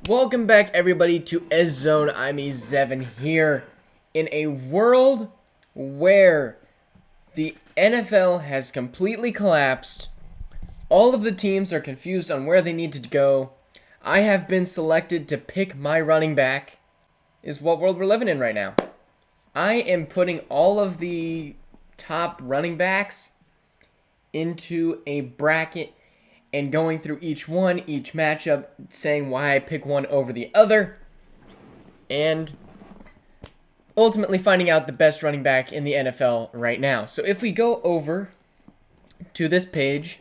Welcome back, everybody, to Ez Zone. I'm Ezevin here in a world where the NFL has completely collapsed. All of the teams are confused on where they need to go. I have been selected to pick my running back, is what world we're living in right now. I am putting all of the top running backs into a bracket and going through each matchup, saying why I pick one over the other, and ultimately finding out the best running back in the NFL right now. So if we go over to this page,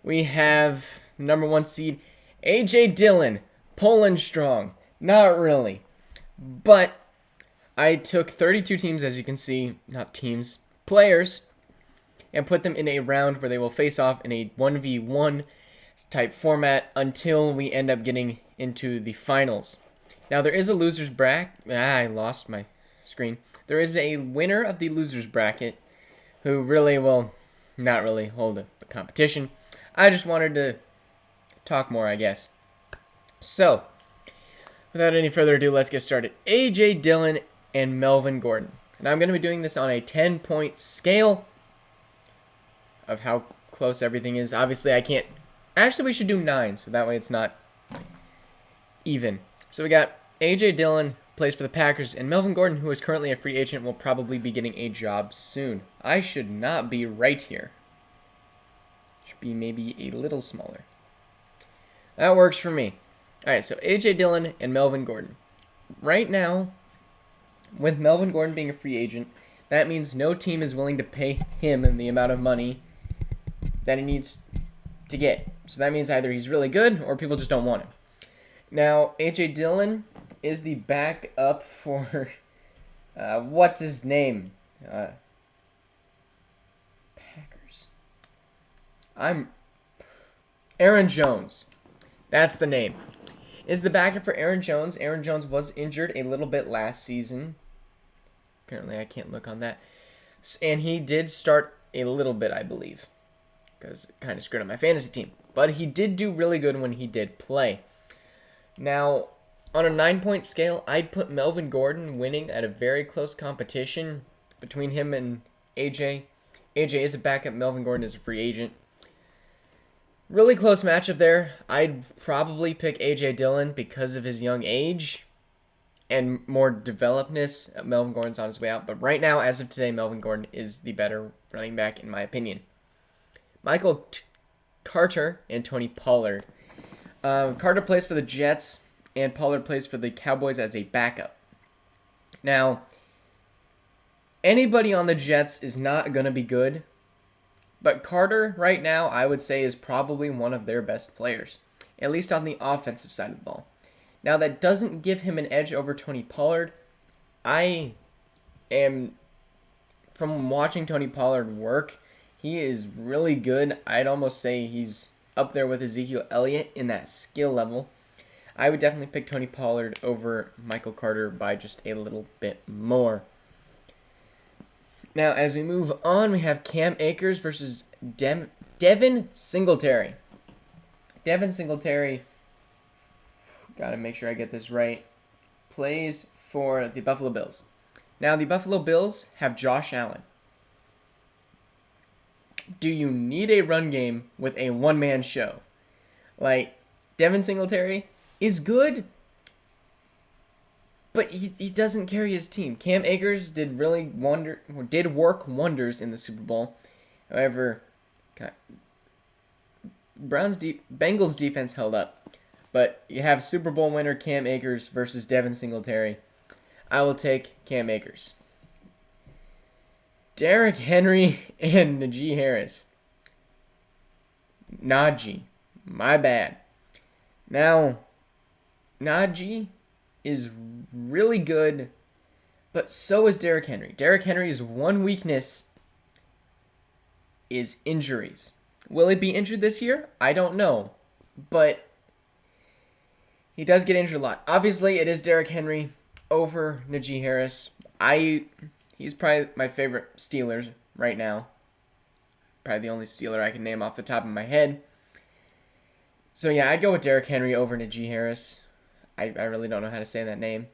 we have the number 1 seed, A.J. Dillon, Poland strong. Not really. But I took 32 teams, as you can see, not teams, players, and put them in a round where they will face off in a 1v1 type format until we end up getting into the finals. Now, there is a loser's bracket. I lost my screen. There is a winner of the loser's bracket who really will not really hold a competition. I just wanted to talk more, I guess. So, without any further ado, let's get started. A.J. Dillon and Melvin Gordon. And I'm going to be doing this on a 10-point scale of how close everything is. Obviously, I can't. Actually, we should do 9, so that way it's not even. So we got A.J. Dillon plays for the Packers, and Melvin Gordon, who is currently a free agent, will probably be getting a job soon. I should not be right here. Should be maybe a little smaller. That works for me. Alright, so A.J. Dillon and Melvin Gordon. Right now, with Melvin Gordon being a free agent, that means no team is willing to pay him the amount of money that he needs to get. So that means either he's really good or people just don't want him. Now, A.J. Dillon is the backup for, what's his name? Packers. Aaron Jones. That's the name. Is the backup for Aaron Jones. Aaron Jones was injured a little bit last season. Apparently, I can't look on that. And he did start a little bit, I believe, because it kind of screwed up my fantasy team. But he did do really good when he did play. Now, on a 9-point scale, I'd put Melvin Gordon winning at a very close competition between him and AJ. AJ is a backup. Melvin Gordon is a free agent. Really close matchup there. I'd probably pick A.J. Dillon because of his young age and more developedness. Melvin Gordon's on his way out. But right now, as of today, Melvin Gordon is the better running back in my opinion. Michael Carter and Tony Pollard. Carter plays for the Jets, and Pollard plays for the Cowboys as a backup. Now, anybody on the Jets is not going to be good, but Carter right now, I would say, is probably one of their best players, at least on the offensive side of the ball. Now, that doesn't give him an edge over Tony Pollard. I am, from watching Tony Pollard work, he is really good. I'd almost say he's up there with Ezekiel Elliott in that skill level. I would definitely pick Tony Pollard over Michael Carter by just a little bit more. Now, as we move on, we have Cam Akers versus Devon Singletary. Devon Singletary, gotta make sure I get this right, plays for the Buffalo Bills. Now, the Buffalo Bills have Josh Allen. Do you need a run game with a one-man show? Like, Devon Singletary is good, but he doesn't carry his team. Cam Akers did work wonders in the Super Bowl. However, Bengals defense held up. But you have Super Bowl winner Cam Akers versus Devon Singletary. I will take Cam Akers. Derrick Henry and Najee Harris. Najee. My bad. Now, Najee is really good, but so is Derrick Henry. Derrick Henry's one weakness is injuries. Will he be injured this year? I don't know. But he does get injured a lot. Obviously, it is Derrick Henry over Najee Harris. He's probably my favorite Steelers right now. Probably the only Steeler I can name off the top of my head. So yeah, I'd go with Derrick Henry over Najee Harris. I really don't know how to say that name.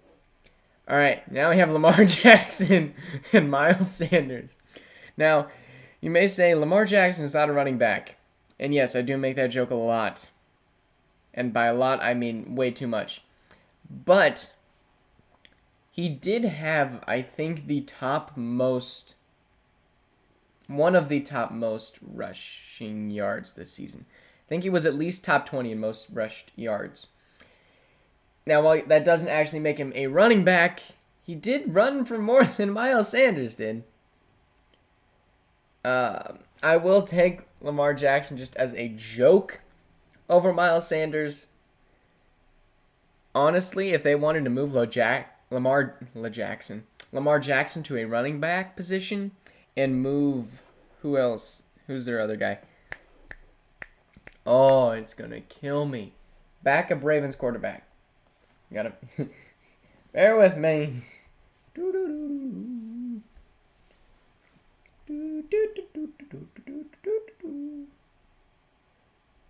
All right, now we have Lamar Jackson and Miles Sanders. Now, you may say Lamar Jackson is not a running back. And yes, I do make that joke a lot. And by a lot, I mean way too much. But he did have, I think, one of the top most rushing yards this season. I think he was at least top 20 in most rushed yards. Now, while that doesn't actually make him a running back, he did run for more than Miles Sanders did. I will take Lamar Jackson just as a joke over Miles Sanders. Honestly, if they wanted to move Lamar Jackson to a running back position and move, who else? Who's their other guy? Oh, it's gonna kill me. Backup Ravens quarterback. You gotta bear with me.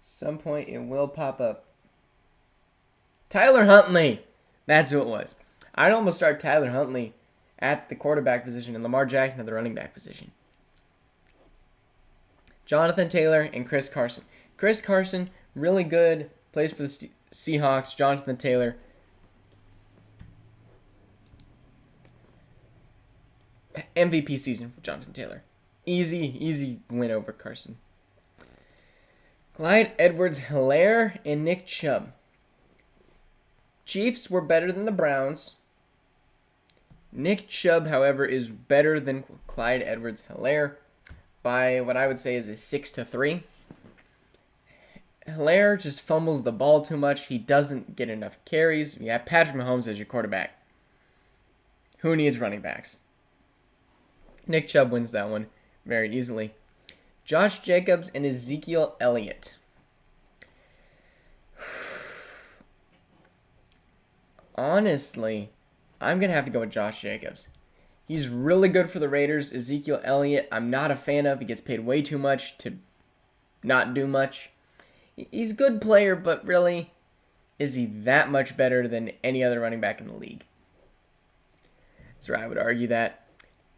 Some point it will pop up. Tyler Huntley. That's who it was. I'd almost start Tyler Huntley at the quarterback position and Lamar Jackson at the running back position. Jonathan Taylor and Chris Carson. Chris Carson, really good, plays for the Seahawks. Jonathan Taylor, MVP season for Jonathan Taylor. Easy win over Carson. Clyde Edwards-Helaire and Nick Chubb. Chiefs were better than the Browns. Nick Chubb, however, is better than Clyde Edwards-Helaire by what I would say is a 6-3. Helaire just fumbles the ball too much. He doesn't get enough carries. You have Patrick Mahomes as your quarterback. Who needs running backs? Nick Chubb wins that one very easily. Josh Jacobs and Ezekiel Elliott. Honestly, I'm going to have to go with Josh Jacobs. He's really good for the Raiders. Ezekiel Elliott, I'm not a fan of. He gets paid way too much to not do much. He's a good player, but really, is he that much better than any other running back in the league? That's where I would argue that.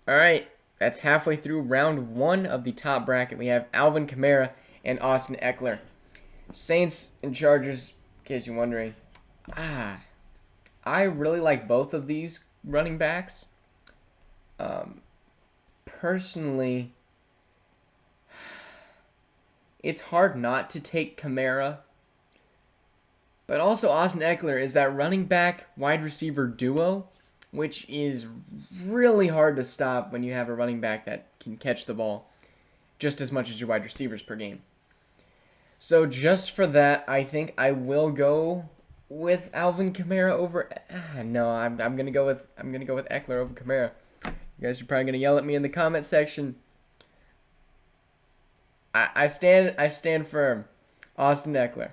All right, that's halfway through round one of the top bracket. We have Alvin Kamara and Austin Eckler. Saints and Chargers, in case you're wondering. I really like both of these running backs. Personally, it's hard not to take Kamara. But also Austin Eckler is that running back wide receiver duo, which is really hard to stop when you have a running back that can catch the ball just as much as your wide receivers per game. So just for that, I think I will go with Alvin Kamara over. No, I'm gonna go with Eckler over Kamara. You guys are probably gonna yell at me in the comment section. I stand firm. Austin Eckler,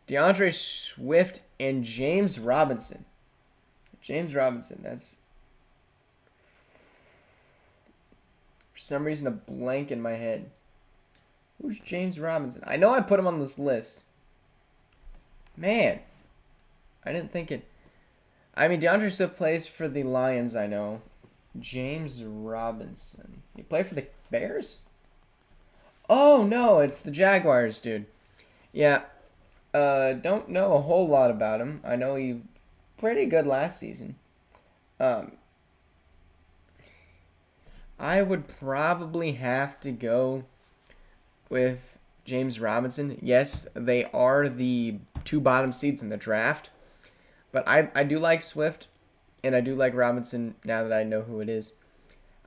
DeAndre Swift, and James Robinson. That's for some reason a blank in my head. Who's James Robinson? I know I put him on this list. Man, I didn't think it. I mean, DeAndre Swift plays for the Lions, I know. James Robinson. He played for the Bears? Oh, no, it's the Jaguars, dude. Yeah, don't know a whole lot about him. I know he pretty good last season. I would probably have to go with James Robinson. Yes, they are the two bottom seeds in the draft. But I do like Swift, and I do like Robinson now that I know who it is.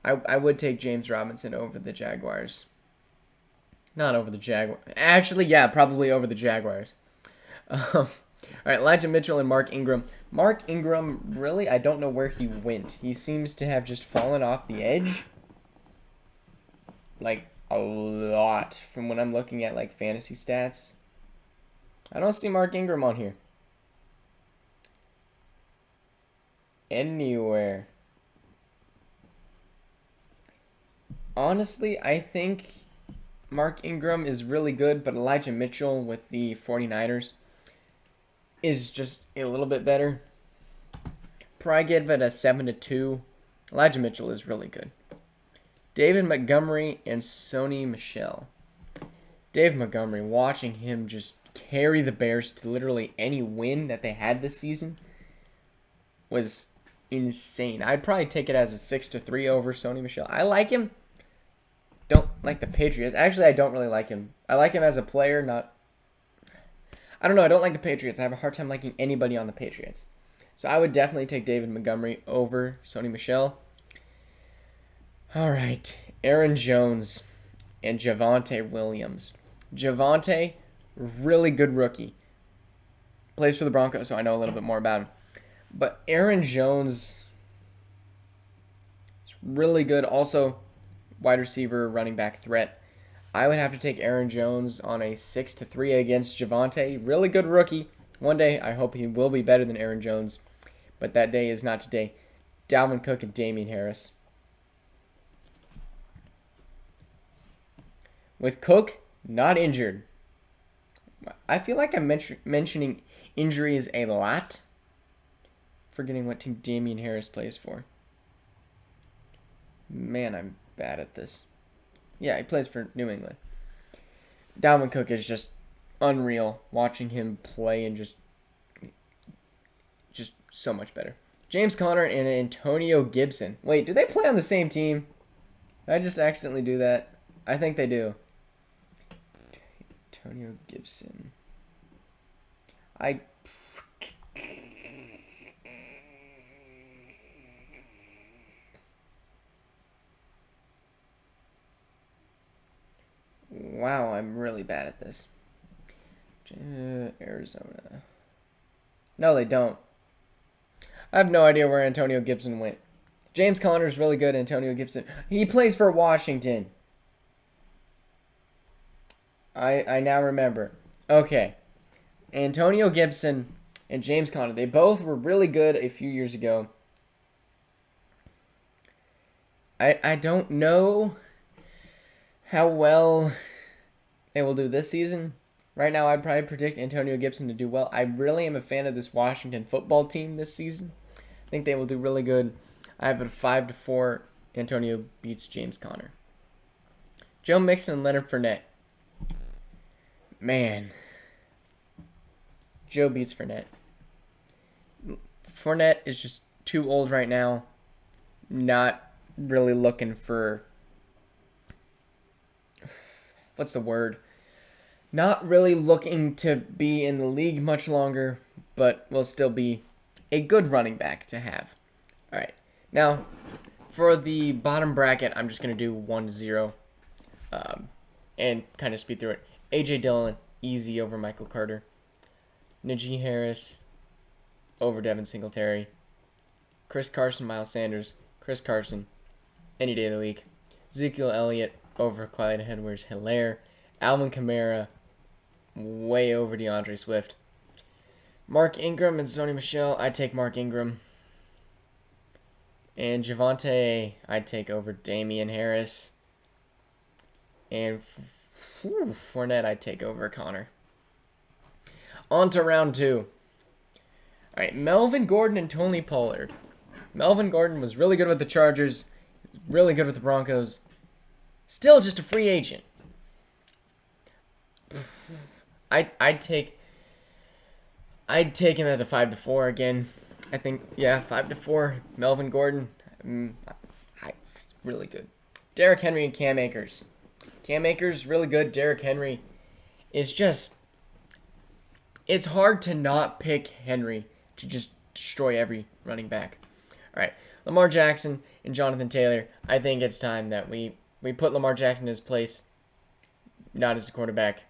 I would take James Robinson over the Jaguars. Not over the Jaguars. Actually, yeah, probably over the Jaguars. All right, Elijah Mitchell and Mark Ingram. Mark Ingram, really, I don't know where he went. He seems to have just fallen off the edge. Like, a lot from when I'm looking at, like, fantasy stats. I don't see Mark Ingram on here. Anywhere. Honestly, I think Mark Ingram is really good, but Elijah Mitchell with the 49ers is just a little bit better. Probably give it a 7-2. Elijah Mitchell is really good. David Montgomery and Sony Michel. Dave Montgomery, watching him just carry the Bears to literally any win that they had this season was insane. I'd probably take it as a 6-3 over Sony Michel. I like him. Don't like the Patriots. Actually, I don't really like him. I like him as a player, not... I don't know. I don't like the Patriots. I have a hard time liking anybody on the Patriots. So I would definitely take David Montgomery over Sony Michel. All right. Aaron Jones and Javonte Williams. Javonte, really good rookie. Plays for the Broncos, so I know a little bit more about him. But Aaron Jones is really good. Also, wide receiver, running back threat. I would have to take Aaron Jones on a 6-3 against Javonte. Really good rookie. One day, I hope he will be better than Aaron Jones. But that day is not today. Dalvin Cook and Damian Harris. With Cook not injured. I feel like I'm mentioning injuries a lot. Forgetting what team Damian Harris plays for. Man, I'm bad at this. Yeah, he plays for New England. Dalvin Cook is just unreal. Watching him play and just so much better. James Conner and Antonio Gibson. Wait, do they play on the same team? Did I just accidentally do that? I think they do. Antonio Gibson. Wow, I'm really bad at this. Arizona. No, they don't. I have no idea where Antonio Gibson went. James Conner is really good. Antonio Gibson. He plays for Washington. I now remember. Okay. Antonio Gibson and James Conner. They both were really good a few years ago. I don't know how well they will do this season. Right now, I'd probably predict Antonio Gibson to do well. I really am a fan of this Washington football team this season. I think they will do really good. I have it 5-4. Antonio beats James Conner. Joe Mixon and Leonard Fournette. Man. Joe beats Fournette. Fournette is just too old right now. Not really looking for... What's the word? Not really looking to be in the league much longer, but will still be a good running back to have. All right. Now, for the bottom bracket, I'm just going to do 1-0 and kind of speed through it. A.J. Dillon, easy over Michael Carter. Najee Harris over Devon Singletary. Chris Carson, Miles Sanders. Chris Carson, any day of the week. Ezekiel Elliott over Clyde Edwards-Helaire. Alvin Kamara, way over DeAndre Swift. Mark Ingram and Sony Michel, I'd take Mark Ingram. And Javonte, I'd take over Damian Harris. And Fournette, I'd take over Connor. On to round 2. All right, Melvin Gordon and Tony Pollard. Melvin Gordon was really good with the Chargers, really good with the Broncos. Still just a free agent. I'd take him as a 5-4 again. I think 5-4. Melvin Gordon, really good. Derrick Henry and Cam Akers. Cam Akers really good. Derrick Henry is just. It's hard to not pick Henry to just destroy every running back. All right, Lamar Jackson and Jonathan Taylor. I think it's time that we put Lamar Jackson in his place, not as a quarterback.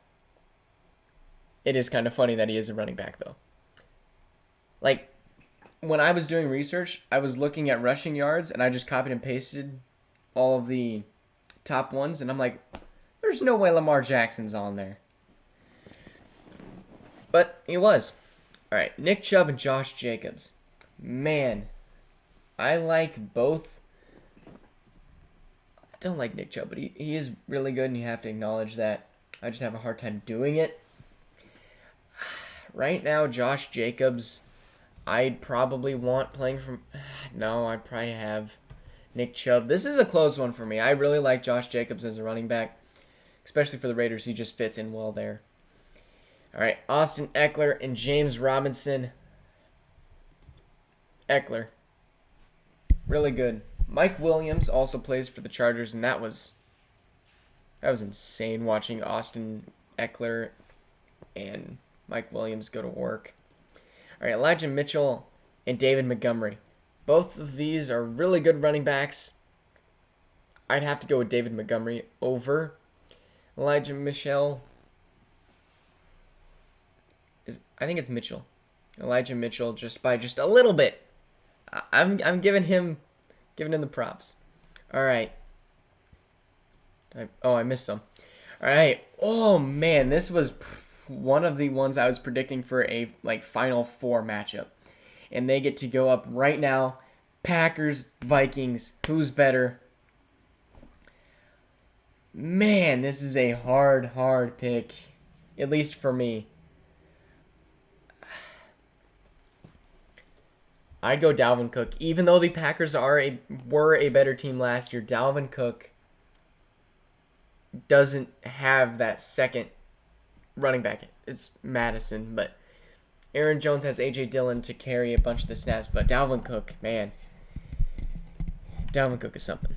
It is kind of funny that he is a running back, though. Like, when I was doing research, I was looking at rushing yards, and I just copied and pasted all of the top ones, and I'm like, there's no way Lamar Jackson's on there. But he was. All right, Nick Chubb and Josh Jacobs. Man, I like both. don't like Nick Chubb, but he is really good, and you have to acknowledge that. I just have a hard time doing it. Right now, Josh Jacobs, I'd probably want playing from... No, I'd probably have Nick Chubb. This is a close one for me. I really like Josh Jacobs as a running back, especially for the Raiders. He just fits in well there. All right, Austin Eckler and James Robinson. Eckler. Really good. Mike Williams also plays for the Chargers, and that was insane watching Austin Eckler and Mike Williams go to work. All right, Elijah Mitchell and David Montgomery. Both of these are really good running backs. I'd have to go with David Montgomery over Elijah Mitchell. I think it's Mitchell. Elijah Mitchell just by just a little bit. I'm giving him the props. All right. I missed some. All right. Oh man, this was one of the ones I was predicting for a Final Four matchup, and they get to go up right now. Packers, Vikings. Who's better? Man, this is a hard pick, at least for me. I'd go Dalvin Cook. Even though the Packers were a better team last year, Dalvin Cook doesn't have that second running back. It's Madison, but Aaron Jones has A.J. Dillon to carry a bunch of the snaps. But Dalvin Cook, man. Dalvin Cook is something.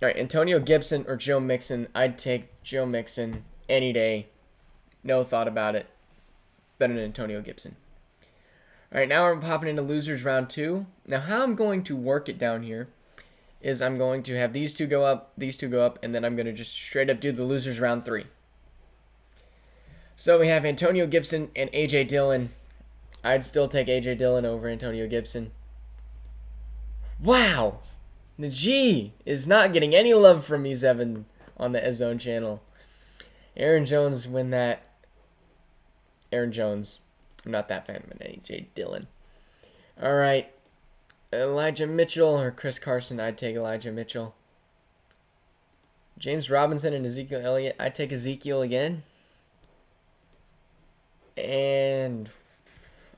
All right, Antonio Gibson or Joe Mixon. I'd take Joe Mixon any day. No thought about it. Better than Antonio Gibson. All right, now we're popping into losers round 2. Now, how I'm going to work it down here is I'm going to have these two go up, and then I'm going to just straight up do the losers round 3. So we have Antonio Gibson and A.J. Dillon. I'd still take A.J. Dillon over Antonio Gibson. Wow! The G is not getting any love from me, Zevin, on the Zone channel. Aaron Jones win that. Aaron Jones. I'm not that fan of A.J. Dillon. All right. Elijah Mitchell or Chris Carson. I'd take Elijah Mitchell. James Robinson and Ezekiel Elliott. I'd take Ezekiel again. And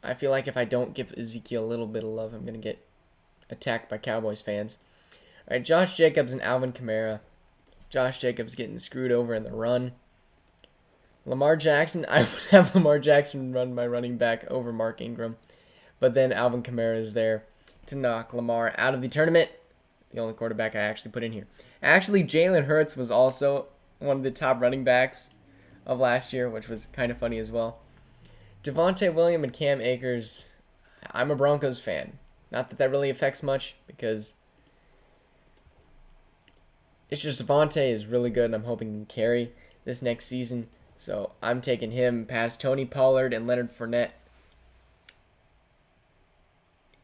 I feel like if I don't give Ezekiel a little bit of love, I'm going to get attacked by Cowboys fans. All right, Josh Jacobs and Alvin Kamara. Josh Jacobs getting screwed over in the run. Lamar Jackson, I would have Lamar Jackson run my running back over Mark Ingram. But then Alvin Kamara is there to knock Lamar out of the tournament. The only quarterback I actually put in here. Actually, Jalen Hurts was also one of the top running backs of last year, which was kind of funny as well. Javonte Williams and Cam Akers, I'm a Broncos fan. Not that really affects much because it's just Javonte is really good, and I'm hoping he can carry this next season. So I'm taking him past Tony Pollard and Leonard Fournette.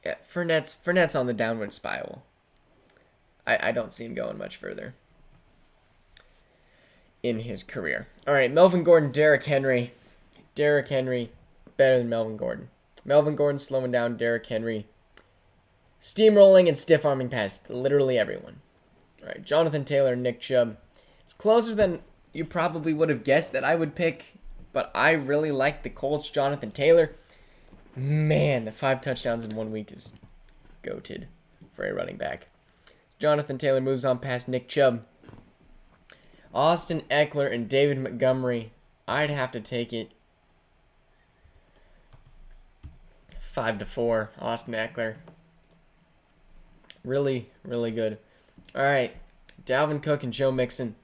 Yeah, Fournette's on the downward spiral. I don't see him going much further in his career. All right, Melvin Gordon, Derrick Henry. Derrick Henry better than Melvin Gordon. Melvin Gordon slowing down Derrick Henry. Steamrolling and stiff-arming past literally everyone. All right, Jonathan Taylor, Nick Chubb. It's closer than you probably would have guessed that I would pick, but I really like the Colts' Jonathan Taylor. Man, the 5 touchdowns in 1 week is goated for a running back. Jonathan Taylor moves on past Nick Chubb. Austin Eckler and David Montgomery. I'd have to take it 5-4. Austin Eckler. Really, really good. All right, Dalvin Cook and Joe Mixon.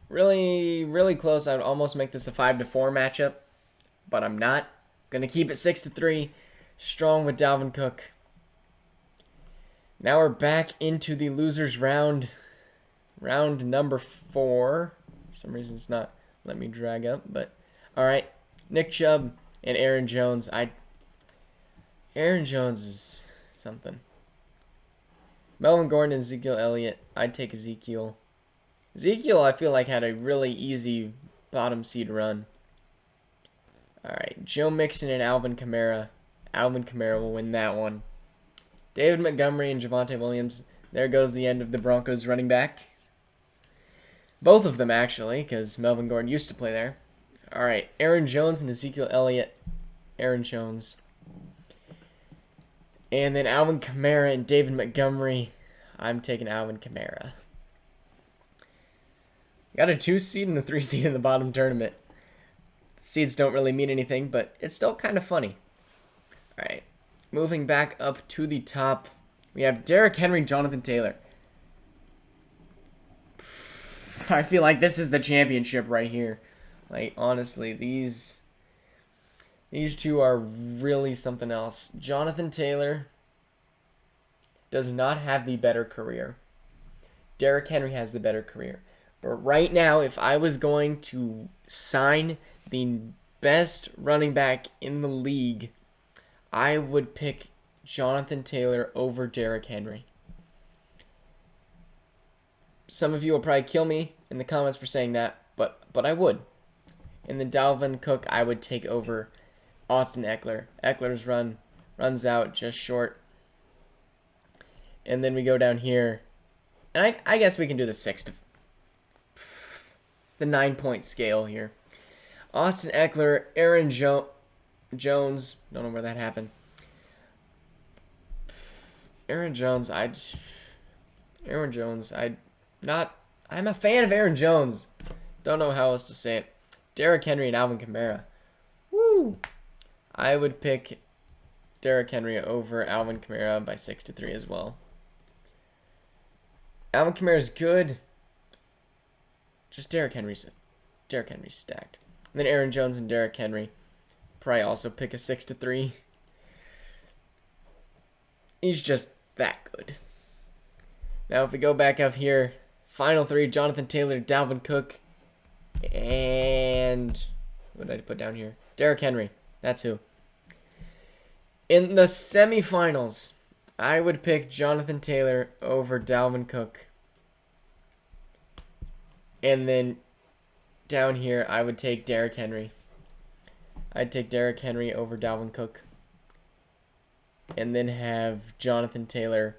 Really, really close. I would almost make this a 5-4 matchup, but I'm not. Gonna keep it 6-3. Strong with Dalvin Cook. Now we're back into the losers round. Round number 4. For some reason it's not letting me drag up, but all right. Nick Chubb and Aaron Jones. Aaron Jones is something. Melvin Gordon and Ezekiel Elliott. I'd take Ezekiel. Ezekiel, I feel like, had a really easy bottom seed run. All right, Joe Mixon and Alvin Kamara. Alvin Kamara will win that one. David Montgomery and Javonte Williams. There goes the end of the Broncos running back. Both of them, actually, because Melvin Gordon used to play there. All right, Aaron Jones and Ezekiel Elliott. Aaron Jones. And then Alvin Kamara and David Montgomery. I'm taking Alvin Kamara. Got a 2 seed and a 3 seed in the bottom tournament. Seeds don't really mean anything, but it's still kind of funny. All right, moving back up to the top, we have Derrick Henry, Jonathan Taylor. I feel like this is the championship right here. Like, honestly, these two are really something else. Jonathan Taylor does not have the better career. Derrick Henry has the better career. But right now, if I was going to sign the best running back in the league, I would pick Jonathan Taylor over Derrick Henry. Some of you will probably kill me in the comments for saying that, but I would. And then Dalvin Cook, I would take over Austin Eckler. Eckler's runs out just short. And then we go down here. And I guess we can do the 9-point scale here. Austin Eckler, Aaron Jones. Don't know where that happened. Aaron Jones, I'm a fan of Aaron Jones. Don't know how else to say it. Derrick Henry and Alvin Kamara. Woo! I would pick Derrick Henry over Alvin Kamara by 6-3 as well. Alvin Kamara is good. Just Derrick Henry's stacked. And then Aaron Jones and Derrick Henry. Probably also pick a 6-3. He's just that good. Now if we go back up here, final 3, Jonathan Taylor, Dalvin Cook, and what did I put down here? Derrick Henry. That's who. In the semifinals, I would pick Jonathan Taylor over Dalvin Cook. And then down here, I would take Derrick Henry. I'd take Derrick Henry over Dalvin Cook. And then have Jonathan Taylor.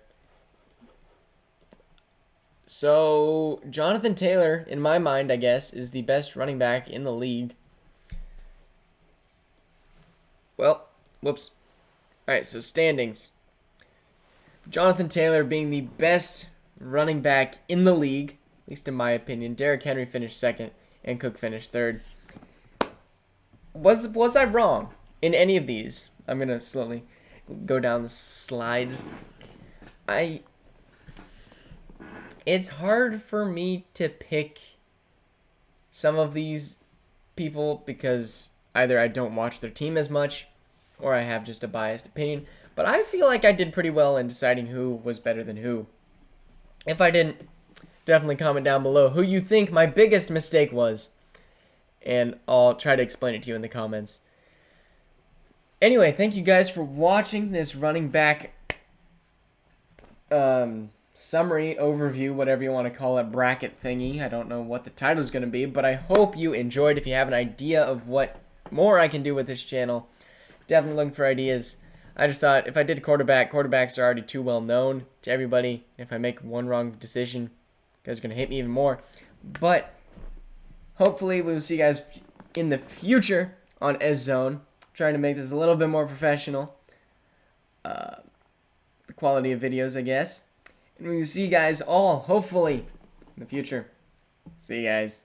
So, Jonathan Taylor, in my mind, I guess, is the best running back in the league. Well, whoops. Alright, so standings. Jonathan Taylor being the best running back in the league, at least in my opinion. Derrick Henry finished second, and Cook finished third. Was I wrong in any of these? I'm going to slowly go down the slides. It's hard for me to pick some of these people because either I don't watch their team as much or I have just a biased opinion. But I feel like I did pretty well in deciding who was better than who. If I didn't, definitely comment down below who you think my biggest mistake was. And I'll try to explain it to you in the comments. Anyway, thank you guys for watching this running back summary, overview, whatever you want to call it, bracket thingy. I don't know what the title is going to be, but I hope you enjoyed. If you have an idea of what more I can do with this channel, definitely looking for ideas. I just thought if I did quarterbacks are already too well known to everybody. If I make one wrong decision, you guys are going to hate me even more. But hopefully we will see you guys in the future on SZone. Trying to make this a little bit more professional. The quality of videos, I guess. And we will see you guys all, hopefully, in the future. See you guys.